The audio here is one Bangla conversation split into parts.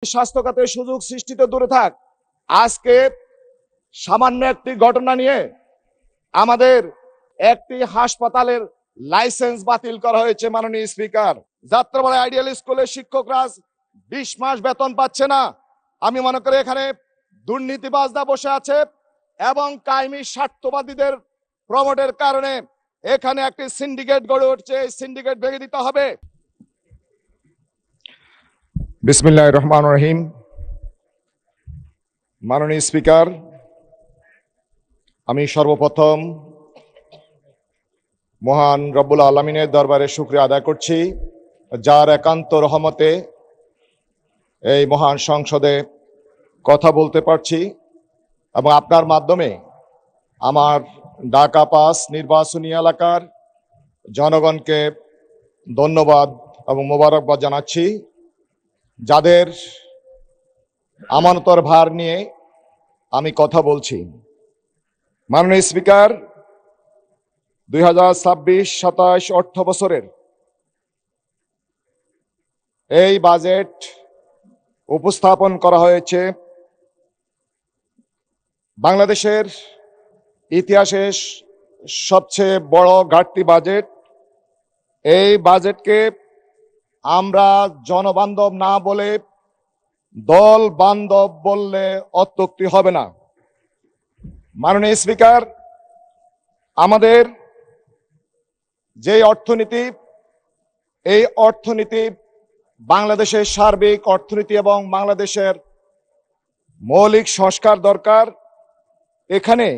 স্বাস্থ্য খাতে সুযোগ সৃষ্টিতে দূরে থাক, আজকে সামান্য একটি ঘটনা নিয়ে আমাদের একটি হাসপাতালের লাইসেন্স বাতিল করা হয়েছে। মাননীয় স্পিকার, যাত্রাবাড়ি আইডিয়াল স্কুলের শিক্ষকরা 20 মাস বেতন পাচ্ছে না। আমি মনে করি এখানে দুর্নীতিবাজরা বসে আছে এবং কায়েমি স্বার্থবাদীদের প্রমোটের কারণে এখানে একটি সিন্ডিকেট গড়ে উঠছে। এই সিন্ডিকেট ভেঙে দিতে হবে। বিসমিল্লাহির রহমানির রহিম। মাননীয় স্পিকার, আমি সর্বপ্রথম মহান রব্বুল আলামিনের দরবারে শুকরিয়া আদায় করছি, যার একান্ত রহমতে এই মহান সংসদে কথা বলতে পারছি এবং আপনার মাধ্যমে আমার ঢাকা 5 নির্বাচনী এলাকার জনগণকে ধন্যবাদ এবং মোবারকবাদ জানাচ্ছি, যাদের আমানতের ভার নিয়ে আমি কথা বলছি। মাননীয় স্পিকার, 2026-27 অর্থ বছরের এই বাজেট উপস্থাপন করা হয়েছে বাংলাদেশের ইতিহাসে সবচেয়ে বড় ঘাটতি বাজেট। এই বাজেটকে আমরা জনবান্ধব না বলে দল বান্ধব বললে অত্যুক্তি হবে না। মাননীয় স্পিকার, আমাদের যে অর্থনীতি, এই অর্থনীতি বাংলাদেশের সার্বিক অর্থনীতি এবং বাংলাদেশের মৌলিক সংস্কার দরকার। এখানে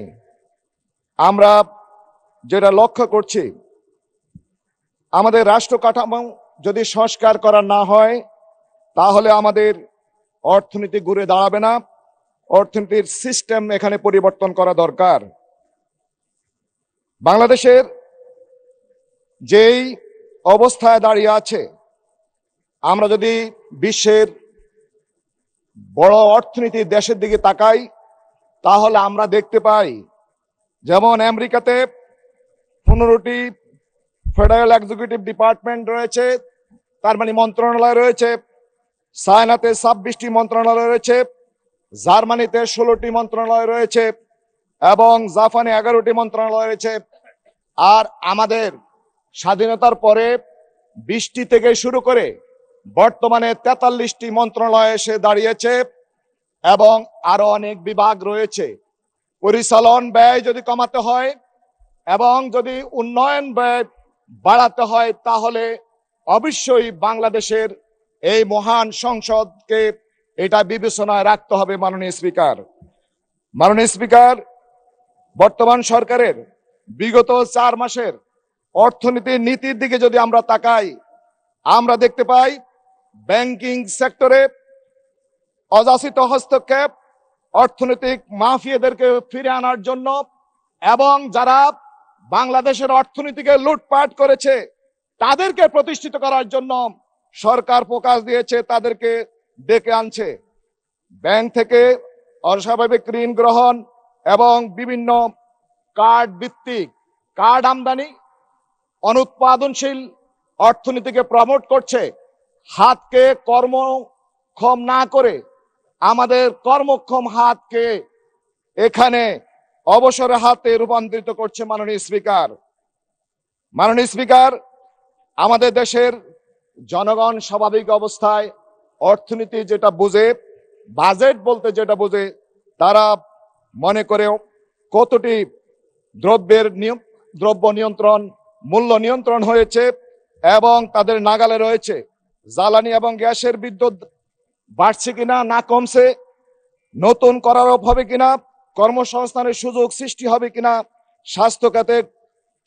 আমরা যেটা লক্ষ্য করছি, আমাদের রাষ্ট্র কাঠামো যদি সংস্কার করা না হয় তাহলে আমাদের অর্থনীতি ঘুরে দাঁড়াবে না। অর্থনীতির সিস্টেম এখানে পরিবর্তন করা দরকার। বাংলাদেশের যেই অবস্থায় দাঁড়িয়ে আছে, আমরা যদি বিশ্বের বড় অর্থনীতির দেশের দিকে তাকাই তাহলে আমরা দেখতে পাই, যেমন আমেরিকাতে 15টি ফেডারেল এক্সিকিউটিভ ডিপার্টমেন্ট রয়েছে, তার মানে মন্ত্রণালয় রয়েছে। চায়নাতে 26টি মন্ত্রণালয় রয়েছে, জার্মানিতে 16টি মন্ত্রণালয় রয়েছে এবং জাপানে 11টি মন্ত্রণালয় রয়েছে। আর আমাদের স্বাধীনতার পরে 20টি থেকে শুরু করে বর্তমানে 43টি মন্ত্রণালয় এসে দাঁড়িয়েছে এবং আরো অনেক বিভাগ রয়েছে। পরিচালন ব্যয় যদি কমাতে হয় এবং যদি উন্নয়ন ব্যয় বাড়াতে হয় তাহলে অবশ্যই বাংলাদেশের এই মহান সংসদকে এটা বিবেচনায় রাখতে হবে। মাননীয় স্পিকার, বর্তমান সরকারের বিগত 4 মাসের অর্থনীতির নীতির দিকে যদি আমরা তাকাই, আমরা দেখতে পাই ব্যাংকিং সেক্টরে অযাচিত হস্তক্ষেপ, অর্থনৈতিক মাফিয়াদেরকে ফিরে আনার জন্য এবং যারা বাংলাদেশের অর্থনীতিকে লুটপাট করেছে তাদেরকে প্রতিষ্ঠিত করার জন্য সরকার ফোকাস দিয়েছে, তাদেরকে ডেকে আনছে। ব্যাংক থেকে অস্বাভাবিক ঋণ গ্রহণ এবং বিভিন্ন কার্ড ভিত্তিক কার্ড আমদানি অনুৎপাদনশীল অর্থনীতিকে প্রমোট করছে। হাতকে কর্মক্ষম না করে আমাদের কর্মক্ষম হাতকে এখানে অবসর হাতে রূপান্তরিত করছে। মাননীয় স্পিকার, আমাদের দেশের জনগণ স্বাভাবিক অবস্থায় অর্থনীতি যেটা বুঝে, বাজেট বলতে যেটা বুঝে, তারা মনে করে কতটি দ্রব্য নিয়ন্ত্রণ, মূল্য নিয়ন্ত্রণ হয়েছে এবং তাদের নাগালে রয়েছে। জ্বালানি এবং গ্যাসের বিদ্যুৎ বাড়ছে কিনা না কমছে, নতুন করারোপ হবে কিনা, কর্মসংস্থানের সুযোগ সৃষ্টি হবে কিনা, স্বাস্থ্য খাতে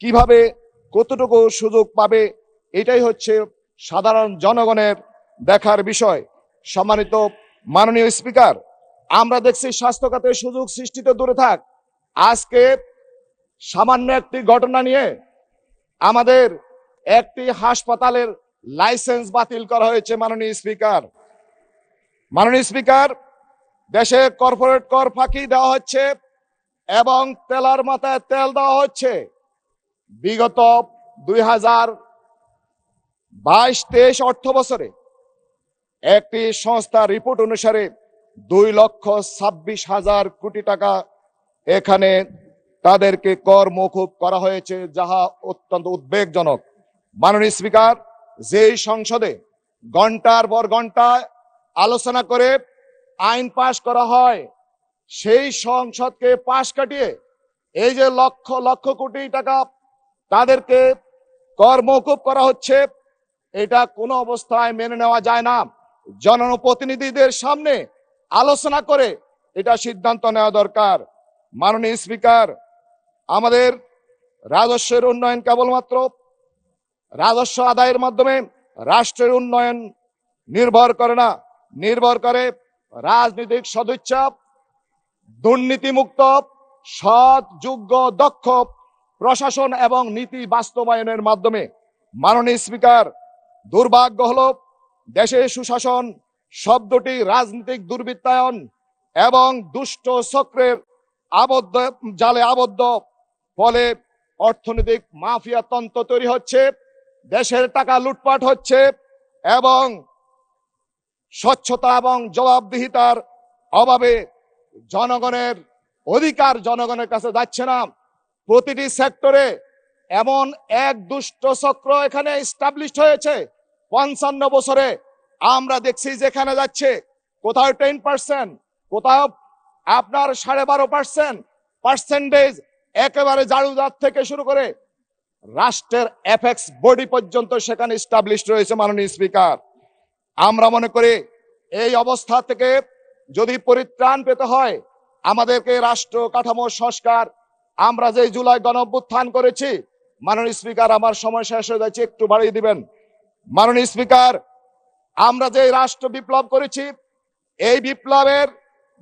কিভাবে কতটুকু সুযোগ পাবে, এটাই হচ্ছে সাধারণ জনগণের দেখার বিষয়। সম্মানিত মাননীয় স্পিকার, আমরা দেখছি স্বাস্থ্য খাতে সুযোগ সৃষ্টিতে দূরে থাক, আজকে সামান্য একটি ঘটনা নিয়ে আমাদের একটি হাসপাতালের লাইসেন্স বাতিল করা হয়েছে। মাননীয় স্পিকার, দেশে কর্পোরেট কর ফাঁকি দেওয়া হচ্ছে এবং তেলার মাথায় তেল দেওয়া হচ্ছে। বিগত 2022-23 অর্থ বছরে একটি সংস্থার রিপোর্ট অনুসারে 2,26,000 কোটি টাকা এখানে তাদেরকে কর মওকুফ করা হয়েছে, যাহা অত্যন্ত উদ্বেগজনক। মাননীয় স্পিকার, যেই সংসদে ঘন্টার পর ঘন্টা আলোচনা করে আইন পাশ করা হয়, সেই সংসদকে পাশ কাটিয়ে এই যে লক্ষ লক্ষ কোটি টাকা তাদেরকে কর মওকুফ করা হচ্ছে, এটা কোনো অবস্থায় মেনে নেওয়া যায় না। জনপ্রতিনিধিদের সামনে আলোচনা করে এটা সিদ্ধান্ত নেওয়া দরকার। মাননীয় স্পিকার, আমাদের রাজস্বের উন্নয়ন কেবলমাত্র রাজস্ব আদায়ের মাধ্যমে রাষ্ট্রের উন্নয়ন নির্ভর করে না, নির্ভর করে রাজনৈতিক সদিচ্ছা, দুর্নীতিমুক্ত, সৎ, যোগ্য, দক্ষ প্রশাসন এবং নীতি বাস্তবায়নের মাধ্যমে। মাননীয় স্পিকার, দুর্ভাগ্য হলো দেশে সুশাসন শব্দটি রাজনৈতিক দুর্বৃত্তায়ন এবং দুষ্ট চক্রের জালে আবদ্ধ, ফলে অর্থনৈতিক মাফিয়া তন্ত্র তৈরি হচ্ছে, দেশের টাকা লুটপাট হচ্ছে এবং স্বচ্ছতা এবং জবাবদিহিতার অভাবে জনগণের অধিকার জনগণের কাছে যাচ্ছে না। প্রতিটি সেক্টরে এমন এক দুষ্ট চক্র এখানে এস্টাবলিশড হয়েছে। 55 বছরে আমরা দেখছি যেখানে যাচ্ছে, কোথাও 10%, কোথাও আপনার 12.5% একেবারে জারুদার থেকে শুরু করে রাষ্ট্রের এফেক্স বডি পর্যন্ত সেখানে এস্টাবলিশড রয়েছে। মাননীয় স্পিকার, আমরা মনে করি এই অবস্থা থেকে যদি পরিত্রাণ পেতে হয়, আমাদেরকে রাষ্ট্র কাঠামো সংস্কার, আমরা যে জুলাই গণঅভ্যুত্থান করেছি, মাননীয় স্পিকার আমার সময় শেষ হয়ে যাচ্ছে, একটু বাড়িয়ে দিবেন। মাননীয় স্পিকার, আমরা যে রাষ্ট্র বিপ্লব করেছি, এই বিপ্লবের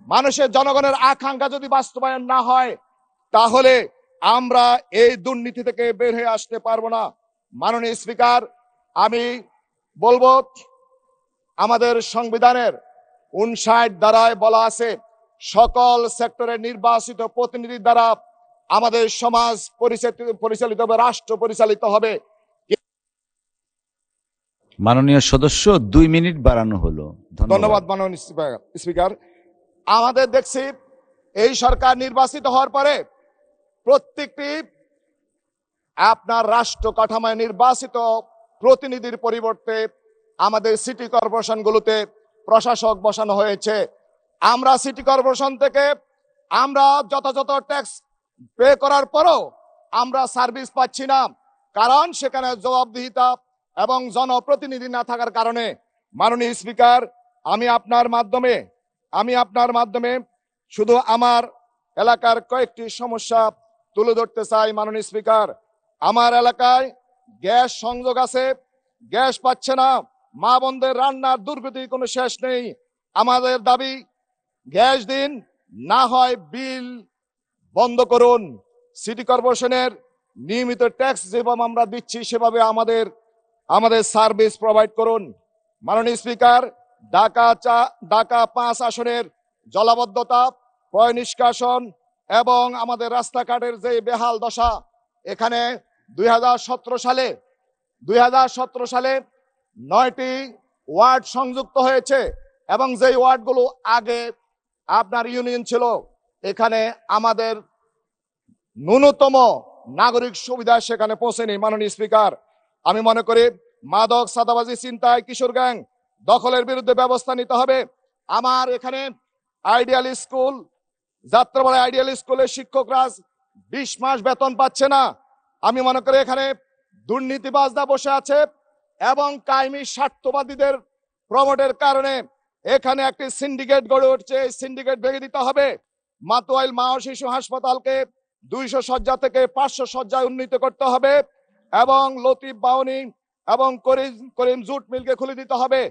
মানুষের জনগণের আকাঙ্ক্ষা যদি বাস্তবায়ন না হয়, তাহলে আমরা এই দুর্নীতি থেকে বের হয়ে আসতে পারবো না। মাননীয় স্পিকার, আমি বলবো আমাদের সংবিধানের 59 ধারায় বলা আছে, সকল সেক্টরের নির্বাচিত প্রতিনিধির দ্বারা আমাদের সমাজ পরিচালিত হবে, রাষ্ট্র পরিচালিত হবে। মাননীয় সদস্য 2 মিনিট বাড়ানো হলো। ধন্যবাদ মাননীয় স্পিকার। আমাদের দেখছি এই সরকার নির্বাচিত হওয়ার পরে প্রত্যেকটি আপনার রাষ্ট্র কাঠামোয় নির্বাচিত প্রতিনিধির পরিবর্তে আমাদের সিটি কর্পোরেশনগুলোতে প্রশাসক বসানো হয়েছে। আমরা সিটি কর্পোরেশন থেকে আমরা যথাযথ ট্যাক্স পে করার পরও আমরা সার্ভিস পাচ্ছি না, কারণ সেখানে জবাবদিহিতা এবং জনপ্রতিনিধি না থাকার কারণে। মাননীয় স্পিকার, আমি আপনার মাধ্যমে শুধু আমার এলাকার কয়েকটি সমস্যা তুলে ধরতে চাই। মাননীয় স্পিকার, আমার এলাকায় গ্যাস সংযোগ আছে, গ্যাস পাচ্ছে না, মা বোনদের রান্নার দুর্গতির কোনো শেষ নেই। আমাদের দাবি, গ্যাস দিন, না হয় বিল বন্ধ করুন। সিটি কর্পোরেশনের নিয়মিত ট্যাক্স যেভাবে আমরা দিচ্ছি সেভাবে আমাদের সার্ভিস প্রোভাইড করুন। মাননীয় স্পিকার, ঢাকা 5 আসনের জলাবদ্ধতা, পয় নিষ্কাশন এবং আমাদের রাস্তাঘাটের যে বেহাল দশা, এখানে 2017 সালে 9টি ওয়ার্ড সংযুক্ত হয়েছে এবং যেই ওয়ার্ডগুলো আগে আপনার ইউনিয়ন ছিল, এখানে আমাদের ন্যূনতম নাগরিক সুবিধা সেখানে পৌঁছেনি। মাননীয় স্পিকার, আমি মনে করি মাদক, সাদাবাজি, ছিনতাই, কিশোর গ্যাং দখলের বিরুদ্ধে ব্যবস্থা নিতে হবে। আমার এখানে আইডিয়াল স্কুল, যাত্রাবাড়ি আইডিয়াল স্কুলের শিক্ষকরা 20 মাস বেতন পাচ্ছে না। আমি মনে করি এখানে দুর্নীতিবাজরা বসে আছে এবং কায়েমি স্বার্থবাদীদের প্রমোটের কারণে এখানে একটি সিন্ডিকেট গড়ে উঠছে। এই সিন্ডিকেট ভেঙে দিতে হবে। মাতোয়াইল মা ও শিশু হাসপাতালকে 200 শয্যা থেকে 500 শয্যায় উন্নীত করতে হবে এবং লতিফ বাউনি এবং করিম জুট মিলকে খুলে দিতে হবে।